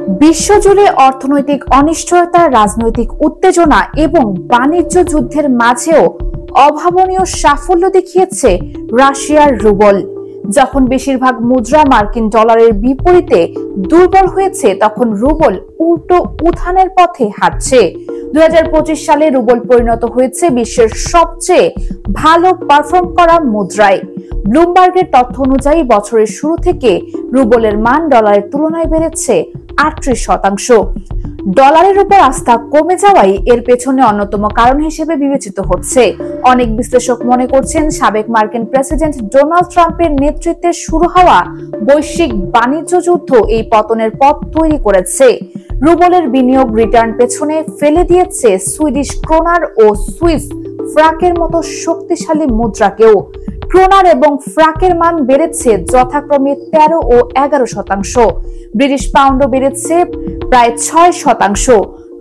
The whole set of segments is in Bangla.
বিশ্বজুড়ে অর্থনৈতিক অনিশ্চয়তা, রাজনৈতিক উত্তেজনা এবং বাণিজ্য যুদ্ধের মাঝেও অভাবনীয় সাফল্য দেখিয়েছে রাশিয়ার রুবল। যখন বেশিরভাগ মুদ্রা মার্কিন ডলারের বিপরীতে দুর্বল হয়েছে, তখন রুবল উল্টো উত্থানের পথে হাঁটছে। 2025 সালে রুবল পরিণত হয়েছে বিশ্বের সবচেয়ে ভালো পারফর্ম করা মুদ্রায়। ব্লুমবার্গের তথ্য অনুযায়ী বছরের শুরু থেকে রুবলের মান ডলারের তুলনায় বেড়েছে 38%। ডলারের উপর আস্থা কমে যাওয়াই এর পেছনে অন্যতম কারণ হিসেবে বিবেচিত হচ্ছে। অনেক বিশ্লেষক মনে করছেন, সাবেক মার্কিন প্রেসিডেন্ট ডোনাল্ড ট্রাম্পের নেতৃত্বে শুরু হওয়া বৈশ্বিক বাণিজ্য যুদ্ধ এই পতনের পথ তৈরি করেছে। রুবলের বিনিয়োগ রিটার্ন পেছনে ফেলে দিয়েছে সুইডিশ ক্রোনার ও সুইস ফ্রাকের মতো শক্তিশালী মুদ্রাকেও। ক্রোনার এবং ফ্রাকের মান বেড়েছে যথাক্রমে 13 ও 11%। ব্রিটিশ পাউন্ডও বেড়েছে প্রায় 6%।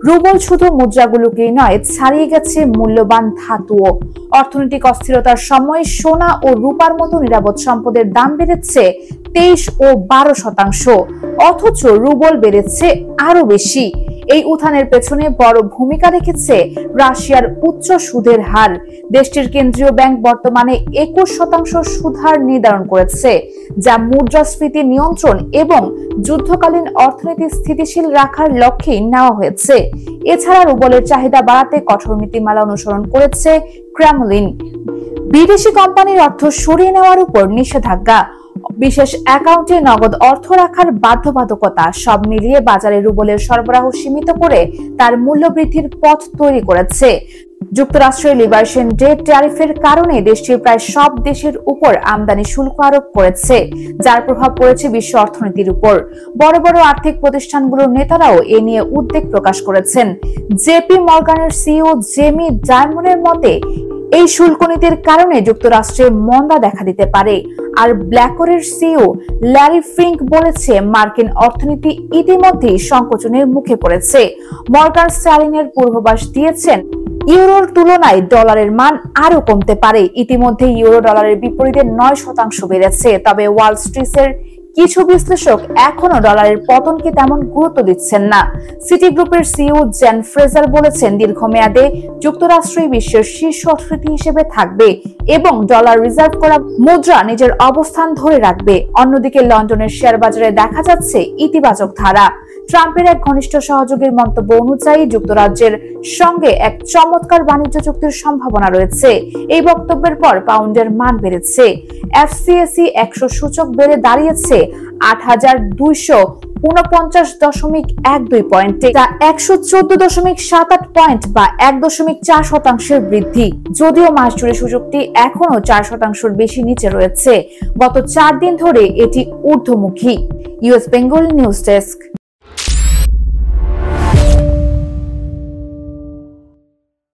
রুবল শুধু মুদ্রাগুলোকেই নয়, ছাড়িয়ে গেছে মূল্যবান ধাতুও। অর্থনৈতিক অস্থিরতার সময় সোনা ও রূপার মতো নিরাপদ সম্পদের দাম বেড়েছে 23 ও 12%, অথচ রুবল বেড়েছে আরো বেশি। এই উত্থানের পেছনে বড় ভূমিকা রেখেছে রাশিয়ার উচ্চ সুদের হার। দেশটির কেন্দ্রীয় ব্যাংক বর্তমানে 21% সুদ হার নির্ধারণ করেছে, যা মুদ্রাস্ফীতি নিয়ন্ত্রণ এবং যুদ্ধকালীন অর্থনীতি স্থিতিশীল রাখার লক্ষ্যে নেওয়া হয়েছে। এছাড়া রুবলের চাহিদা বাড়াতে কঠোর নীতিমালা অনুসরণ করেছে ক্রেমলিন। বিদেশি কোম্পানির অর্থ সরিয়ে নেওয়ার উপর নিষেধাজ্ঞা, বিশেষ অ্যাকাউন্টে নগদ অর্থ রাখার বাধ্যবাধকতা, সব মিলিয়ে বাজারে রুবলের সরবরাহ সীমিত করে তার মূল্য বৃদ্ধির পথ তৈরি করেছে। যুক্তরাষ্ট্রের লিবারেশন ডে ট্যারিফের কারণে দেশটির প্রায় সব দেশের উপর আমদানি শুল্ক আরোপ করেছে, যার প্রভাব পড়েছে বিশ্ব অর্থনীতির উপর। বড় বড় আর্থিক প্রতিষ্ঠানগুলোর নেতারাও এ নিয়ে উদ্বেগ প্রকাশ করেছেন। জেপি মর্গানের সিইও জেমি ডায়মন্ডের মতে, এই শুল্ক নীতির কারণে যুক্তরাষ্ট্রে মন্দা দেখা দিতে পারে। আর ব্ল্যাকরের সিইও ল্যারি ফিঙ্ক বলেছে, মার্কিন অর্থনীতি ইতিমধ্যেই সংকোচনের মুখে পড়েছে। মর্গান স্ট্যালিনের পূর্বাভাস দিয়েছেন, ইউরোর তুলনায় ডলারের মান আরো কমতে পারে। ইতিমধ্যে ইউরো ডলারের বিপরীতে 9% বেড়েছে। তবে ওয়াল স্ট্রিটের কিছু বিশ্লেষক এখনো ডলারের পতনকে তেমন গুরুত্ব দিচ্ছেন না। সিটি গ্রুপের সিইও জেন ফ্রেজার বলেছেন, দীর্ঘমেয়াদে যুক্তরাষ্ট্রই বিশ্বের শীর্ষ অর্থনীতি হিসেবে থাকবে এবং ডলার রিজার্ভ করা মুদ্রা নিজের অবস্থান ধরে রাখবে। অন্যদিকে লন্ডনের শেয়ার বাজারে দেখা যাচ্ছে ইতিবাচক ধারা। ট্রাম্পের এক ঘনিষ্ঠ সহযোগীর মন্তব্য অনুযায়ী যুক্তরাজ্যের সঙ্গে এক চমৎকার বাণিজ্য চুক্তির সম্ভাবনা রয়েছে। এই বক্তব্যের পর পাউন্ডের মান বেড়েছে। এফসিএসি 100 সূচক বেড়ে দাঁড়িয়েছে 8,249.12 পয়েন্টে, যা 114.78 পয়েন্ট বা 1.4% বৃদ্ধি। যদিও মাস জুড়ে সূচকটি এখনো 4% বেশি নিচে রয়েছে, গত 4 দিন ধরে এটি ঊর্ধ্বমুখী। US Bengal news desk.